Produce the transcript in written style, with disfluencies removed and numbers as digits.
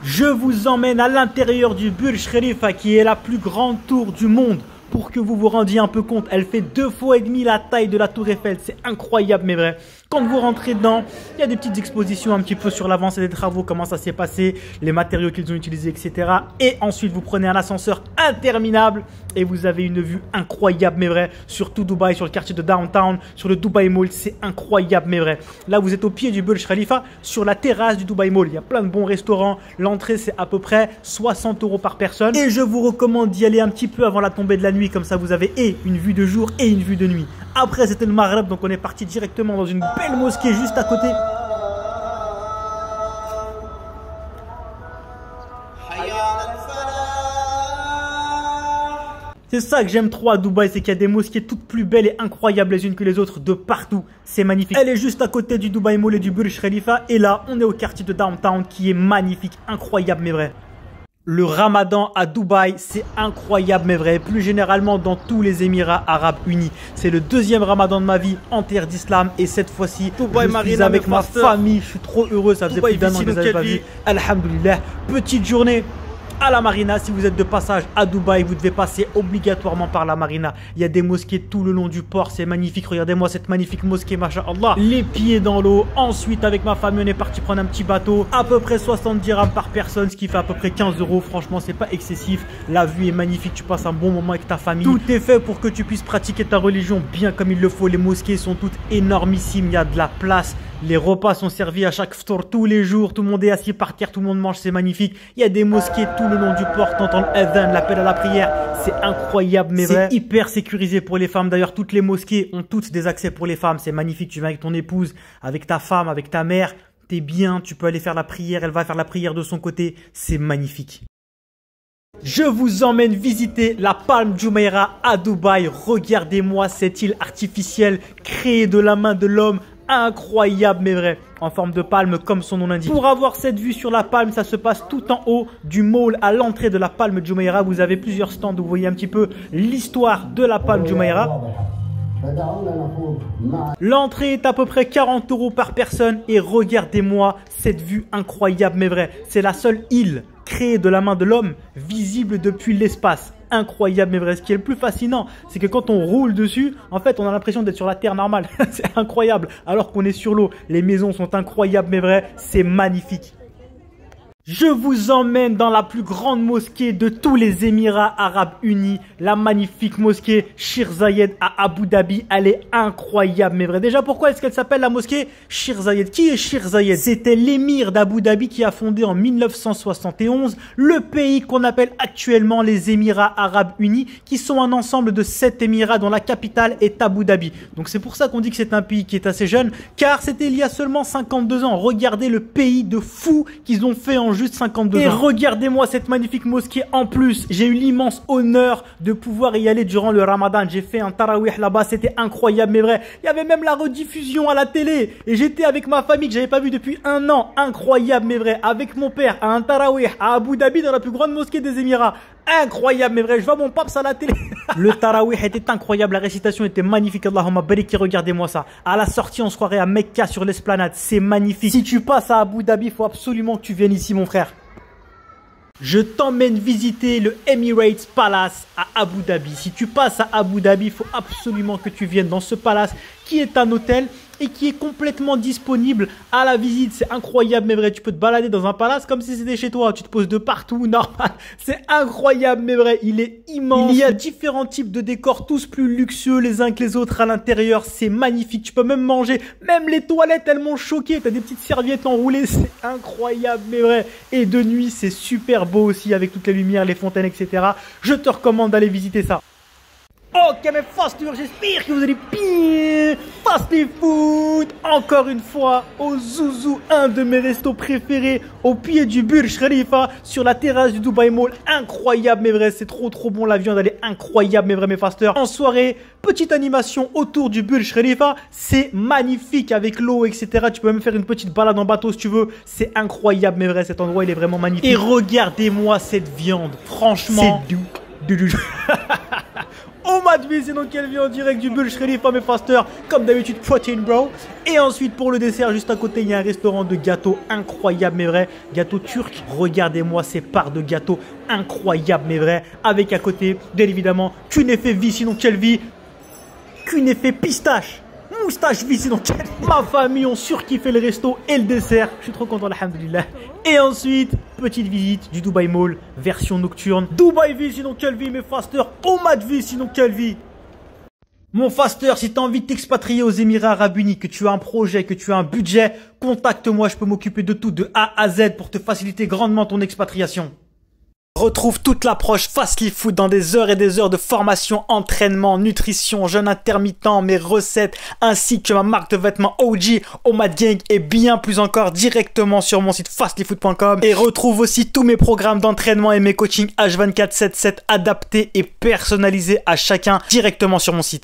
Je vous emmène à l'intérieur du Burj Khalifa qui est la plus grande tour du monde. Pour que vous vous rendiez un peu compte, elle fait 2 fois et demi la taille de la tour Eiffel. C'est incroyable mais vrai. Quand vous rentrez dedans, il y a des petites expositions un petit peu sur l'avancée des travaux, comment ça s'est passé, les matériaux qu'ils ont utilisés, etc. Et ensuite, vous prenez un ascenseur interminable et vous avez une vue incroyable mais vrai sur tout Dubaï, sur le quartier de Downtown, sur le Dubai Mall. C'est incroyable mais vrai. Là, vous êtes au pied du Burj Khalifa, sur la terrasse du Dubai Mall. Il y a plein de bons restaurants. L'entrée, c'est à peu près 60 € par personne. Et je vous recommande d'y aller un petit peu avant la tombée de la nuit. Comme ça, vous avez et une vue de jour et une vue de nuit. Après, c'était le Maghreb, donc on est parti directement dans une belle mosquée juste à côté. C'est ça que j'aime trop à Dubaï, c'est qu'il y a des mosquées toutes plus belles et incroyables les unes que les autres de partout. C'est magnifique. Elle est juste à côté du Dubai Mall et du Burj Khalifa. Et là, on est au quartier de Downtown qui est magnifique, incroyable mais vrai. Le Ramadan à Dubaï, c'est incroyable mais vrai. Plus généralement dans tous les Émirats Arabes Unis. C'est le 2e Ramadan de ma vie en terre d'islam. Et cette fois-ci, je suis avec ma famille. Je suis trop heureux. Ça faisait plus d'un an que je n'avais pas vu. Alhamdoulilah. Petite journée à la Marina. Si vous êtes de passage à Dubaï, vous devez passer obligatoirement par la Marina. Il y a des mosquées tout le long du port, c'est magnifique. Regardez-moi cette magnifique mosquée, masha'Allah. Les pieds dans l'eau. Ensuite, avec ma famille, on est parti prendre un petit bateau. À peu près 70 dirhams par personne, ce qui fait à peu près 15 €. Franchement, c'est pas excessif. La vue est magnifique, tu passes un bon moment avec ta famille. Tout est fait pour que tu puisses pratiquer ta religion bien comme il le faut. Les mosquées sont toutes énormissimes, il y a de la place. Les repas sont servis à chaque ftour tous les jours. Tout le monde est assis par terre, tout le monde mange, c'est magnifique. Il y a des mosquées tout le long du port. T'entends le adhan, l'appel à la prière. C'est incroyable, mais vrai. C'est hyper sécurisé pour les femmes. D'ailleurs, toutes les mosquées ont toutes des accès pour les femmes. C'est magnifique. Tu viens avec ton épouse, avec ta femme, avec ta mère. T'es bien. Tu peux aller faire la prière. Elle va faire la prière de son côté. C'est magnifique. Je vous emmène visiter la Palm Jumeirah à Dubaï. Regardez-moi cette île artificielle créée de la main de l'homme. Incroyable mais vrai, en forme de palme comme son nom l'indique. Pour avoir cette vue sur la palme, ça se passe tout en haut du mall à l'entrée de la Palm Jumeirah. Vous avez plusieurs stands où vous voyez un petit peu l'histoire de la Palm Jumeirah. L'entrée est à peu près 40 € par personne et regardez-moi cette vue incroyable mais vrai. C'est la seule île créée de la main de l'homme visible depuis l'espace. Incroyable mais vrai. Ce qui est le plus fascinant, c'est que quand on roule dessus, en fait, on a l'impression d'être sur la terre normale. C'est incroyable. Alors qu'on est sur l'eau. Les maisons sont incroyables mais vraies. C'est magnifique. Je vous emmène dans la plus grande mosquée de tous les Émirats Arabes Unis, la magnifique mosquée Sheikh Zayed à Abu Dhabi. Elle est incroyable mais vrai. Déjà, pourquoi est-ce qu'elle s'appelle la mosquée Sheikh Zayed? Qui est Sheikh Zayed? C'était l'émir d'Abu Dhabi qui a fondé en 1971 le pays qu'on appelle actuellement les Émirats Arabes Unis, qui sont un ensemble de 7 émirats dont la capitale est Abu Dhabi. Donc c'est pour ça qu'on dit que c'est un pays qui est assez jeune, car c'était il y a seulement 52 ans. Regardez le pays de fou qu'ils ont fait en juste 52 ans. Et regardez-moi cette magnifique mosquée en plus. J'ai eu l'immense honneur de pouvoir y aller durant le Ramadan. J'ai fait un tarawih là-bas, c'était incroyable mais vrai. Il y avait même la rediffusion à la télé. Et j'étais avec ma famille que j'avais pas vu depuis un an. Incroyable mais vrai. Avec mon père à un tarawih à Abu Dhabi dans la plus grande mosquée des Émirats. Incroyable mais vrai, je vois mon pape à la télé. Le tarawih était incroyable, la récitation était magnifique. Allahumma bariki, regardez-moi ça. À la sortie, on se croirait à Mecca sur l'esplanade, c'est magnifique. Si tu passes à Abu Dhabi, il faut absolument que tu viennes ici mon frère. Je t'emmène visiter le Emirates Palace à Abu Dhabi. Si tu passes à Abu Dhabi, il faut absolument que tu viennes dans ce palace qui est un hôtel et qui est complètement disponible à la visite. C'est incroyable mais vrai. Tu peux te balader dans un palace comme si c'était chez toi. Tu te poses de partout, normal. C'est incroyable mais vrai. Il est immense. Il y a différents types de décors, tous plus luxueux les uns que les autres à l'intérieur. C'est magnifique. Tu peux même manger. Même les toilettes, elles m'ont choqué. T'as des petites serviettes enroulées. C'est incroyable mais vrai. Et de nuit, c'est super beau aussi avec toutes les lumières, les fontaines, etc. Je te recommande d'aller visiter ça. Ok mes fasteurs, j'espère que vous allez bien. Fast food, encore une fois au Zouzou, un de mes restos préférés, au pied du Burj Khalifa, sur la terrasse du Dubai Mall. Incroyable mais vrai, c'est trop bon, la viande elle est incroyable mais vrai mes fasteurs. En soirée, petite animation autour du Burj Khalifa, c'est magnifique avec l'eau etc. Tu peux même faire une petite balade en bateau si tu veux. C'est incroyable mais vrai, cet endroit il est vraiment magnifique. Et regardez-moi cette viande, franchement, c'est doux. Oh Omad V, sinon Kelvin en direct du Burj Khalifa, mes fasters, comme d'habitude, protein bro. Et ensuite, pour le dessert, juste à côté, il y a un restaurant de gâteaux incroyable, mais vrai, gâteau turc. Regardez-moi ces parts de gâteaux incroyables, mais vrai, avec à côté, bien évidemment, Künefe V, sinon Kelvin, Künefe pistache. Moustache vie, sinon ma famille ont surkiffé le resto et le dessert. Je suis trop content, alhamdoulilah. Et ensuite, petite visite du Dubai Mall, version nocturne. Dubai vie, sinon Kelvin, mes fasters. Omad vie, sinon Kelvin. Mon faster, si tu as envie de t'expatrier aux Émirats Arabes Unis, que tu as un projet, que tu as un budget, contacte-moi, je peux m'occuper de tout de A à Z pour te faciliter grandement ton expatriation. Retrouve toute l'approche Fastly Food dans des heures et des heures de formation, entraînement, nutrition, jeûne intermittent, mes recettes, ainsi que ma marque de vêtements OG, Omad Gang et bien plus encore directement sur mon site fastlyfood.com. Et retrouve aussi tous mes programmes d'entraînement et mes coachings H24/7/7 adaptés et personnalisés à chacun directement sur mon site.